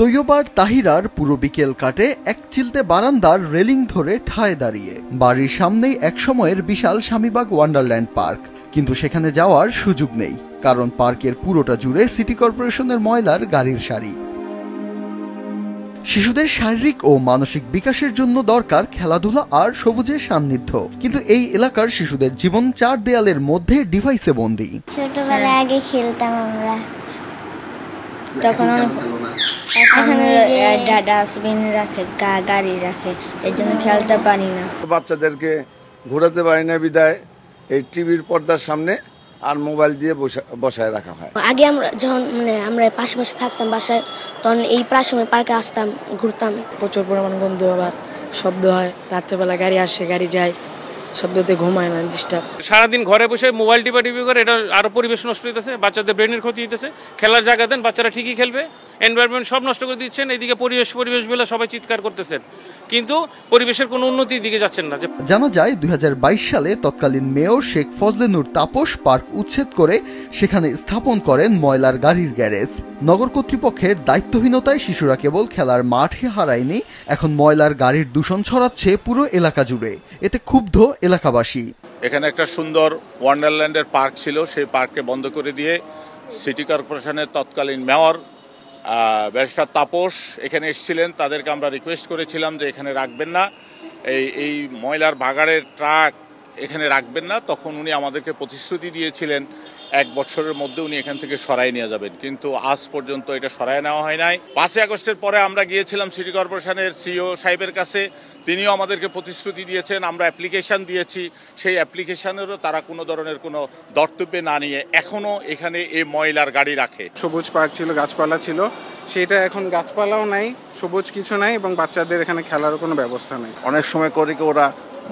তৈয়বার তাহিরার পুরো বিকেল কাটে এক চিলতে বারান্দার রেলিং ধরে ঠায় দাঁড়িয়ে। বাড়ির সামনেই এক সময়ের বিশাল স্বামীবাগ ওয়ান্ডারল্যান্ড পার্ক, কিন্তু সেখানে যাওয়ার সুযোগ নেই, কারণ পার্কের পুরোটা জুড়ে সিটি কর্পোরেশনের ময়লার গাড়ির সারি। শিশুদের শারীরিক ও মানসিক বিকাশের জন্য দরকার খেলাধুলা আর সবুজের সান্নিধ্য, কিন্তু এই এলাকার শিশুদের জীবন চার দেয়ালের মধ্যে ডিভাইসে বন্দী। ছোটবেলায় আগে খেলতাম আমরা, তখন ডাস্টবিন রাখে, গাড়ি রাখে, এর জন্য খেলতে পারি না। বাচ্চাদেরকে ঘোরাতে পারি না বিদায় এই টিভির পর্দার সামনে আর মোবাইল দিয়ে বসায় রাখা হয়। আগে আমরা যখন আমরা পাশাপাশি থাকতাম বাসায়, তখন এই প্রায় সময় পার্কে আসতাম, ঘুরতাম। প্রচুর পরিমাণ গন্ধ, আবার শব্দ হয়, রাত্রেবেলা গাড়ি আসে গাড়ি যায়, শব্দতে ঘুমায় না, ডিস্টার্ব। সারাদিন ঘরে বসে মোবাইল টিপি করে, এটা আরো পরিবেশ নষ্ট হইতেছে, বাচ্চাদের ব্রেনের ক্ষতি হইতেছে। খেলার জায়গা দেন, বাচ্চারা ঠিকই খেলবে। এনভায়রনমেন্ট সব নষ্ট করে দিচ্ছেন, এইদিকে পরিবেশ বলে সবাই চিৎকার করতেছেন, কিন্তু পরিবেশের কোনো উন্নতির দিকে যাচ্ছেন না। জানা যায় 2022 সালে তৎকালীন মেয়র শেখ ফজলে নূর তাপস পার্ক উচ্ছেদ করে সেখানে স্থাপন করেন ময়লার গাড়ির গ্যারেজ। নগর কর্তৃপক্ষের দায়িত্বহীনতায় শিশুরা কেবল খেলার মাঠে হারায়নি, এখন ময়লার গাড়ির দূষণ ছড়াচ্ছে পুরো এলাকা জুড়ে। এতে ক্ষুব্ধ এলাকাবাসী। এখানে একটা সুন্দর ওয়ান্ডারল্যান্ডের পার্ক ছিল, সেই পার্ককে বন্ধ করে দিয়ে সিটি কর্পোরেশনের তৎকালীন মেয়র ব্যারিস্টার তাপস এখানে এসেছিলেন। তাদেরকে আমরা রিকোয়েস্ট করেছিলাম যে এখানে রাখবেন না, এই ময়লার ভাগাড়ের ট্রাক এখানে রাখবেন না। তখন উনি আমাদেরকে প্রতিশ্রুতি দিয়েছিলেন 1 বছরের মধ্যে উনি এখান থেকে সরাই নিয়ে যাবেন, কিন্তু আজ পর্যন্ত এটা সরাই নেওয়া হয় নাই। 5 আগস্টের পরে আমরা গিয়েছিলাম সিটি কর্পোরেশনের সিইও সাহেবের কাছে, তিনিও আমাদেরকে প্রতিশ্রুতি দিয়েছেন, আমরা অ্যাপ্লিকেশন দিয়েছি। সেই অ্যাপ্লিকেশনেরও তারা কোনো ধরনের কোনো দর্তব্যে না নিয়ে এখনও এখানে এই ময়লার গাড়ি রাখে। সবুজ পার্ক ছিল, গাছপালা ছিল, সেটা এখন গাছপালাও নাই, সবুজ কিছু নাই, এবং বাচ্চাদের এখানে খেলারও কোনো ব্যবস্থা নেই। অনেক সময় করে কি ওরা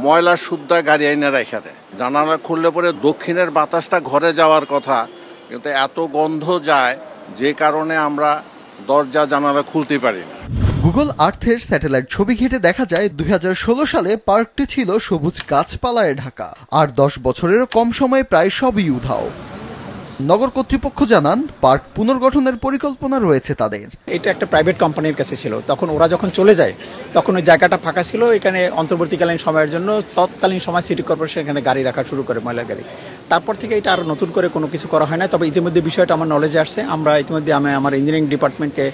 ময়লার শুদ্ধা গাড়ি আইনে রেখে দেয়। জানালা খুললে পরে দক্ষিণের বাতাসটা ঘরে যাওয়ার কথা, কিন্তু এত গন্ধ যায় যে কারণে আমরা দরজা জানালা খুলতে পারি না। গুগল আর্থের স্যাটেলাইট ছবি ঘেঁটে দেখা যায় 2016 সালে পার্কটি ছিল সবুজ গাছপালায় ঢাকা, আর 10 বছরেরও কম সময়ে প্রায় সবই উধাও। নগর কর্তৃপক্ষ জানান পার্ক পুনর্গঠনের পরিকল্পনা রয়েছে তাদের। এটা একটা প্রাইভেট কোম্পানির কাছে ছিল, তখন ওরা যখন চলে যায় তখন ওই জায়গাটা ফাঁকা ছিল। এখানে অন্তর্বর্তীকালীন সময়ের জন্য তৎকালীন সময় সিটি কর্পোরেশন এখানে গাড়ি রাখা শুরু করে, ময়লার গাড়ি। তারপর থেকে এটা আরও নতুন করে কোনো কিছু করা হয় না। তবে ইতিমধ্যে বিষয়টা আমার নলেজে আসছে, আমরা ইতিমধ্যে আমার ইঞ্জিনিয়ারিং ডিপার্টমেন্টকে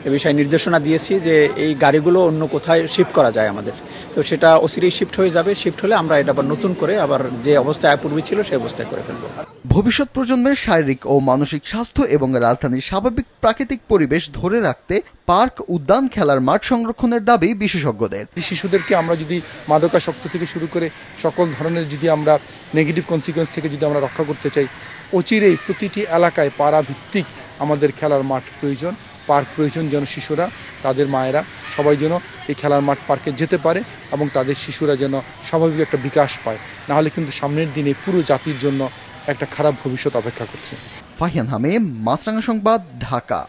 এ বিষয়ে নির্দেশনা দিয়েছি যে এই গাড়িগুলো অন্য কোথায় শিফট করা যায় আমাদের, তো সেটা অচিরেই শিফট হয়ে যাবে। শিফট হলে আমরা এটা আবার নতুন করে আবার যে অবস্থায় পূর্বে ছিল সেই অবস্থায় করে ফেলবো। ভবিষ্যৎ প্রজন্মের শারীরিক ও মানসিক স্বাস্থ্য এবং রাজধানীর স্বাভাবিক প্রাকৃতিক পরিবেশ ধরে রাখতে পার্ক, উদ্যান, খেলার মাঠ সংরক্ষণের দাবি বিশেষজ্ঞদের। শিশুদেরকে আমরা যদি মাদকাসক্ত থেকে শুরু করে সকল ধরনের যদি আমরা নেগেটিভ কনসিকুয়েন্স থেকে যদি আমরা রক্ষা করতে চাই, অচিরেই প্রতিটি এলাকায় পাড়া ভিত্তিক আমাদের খেলার মাঠ প্রয়োজন, পার্ক প্রয়োজন, যেন শিশুরা, তাদের মায়েরা সবাই যেন এই খেলার মাঠ পার্কে যেতে পারে এবং তাদের শিশুরা যেন স্বাভাবিক একটা বিকাশ পায়। নাহলে কিন্তু সামনের দিনে পুরো জাতির জন্য একটা খারাপ ভবিষ্যৎ অপেক্ষা করছে। ফাহিয়ান হামিম, মাছরাঙা সংবাদ, ঢাকা।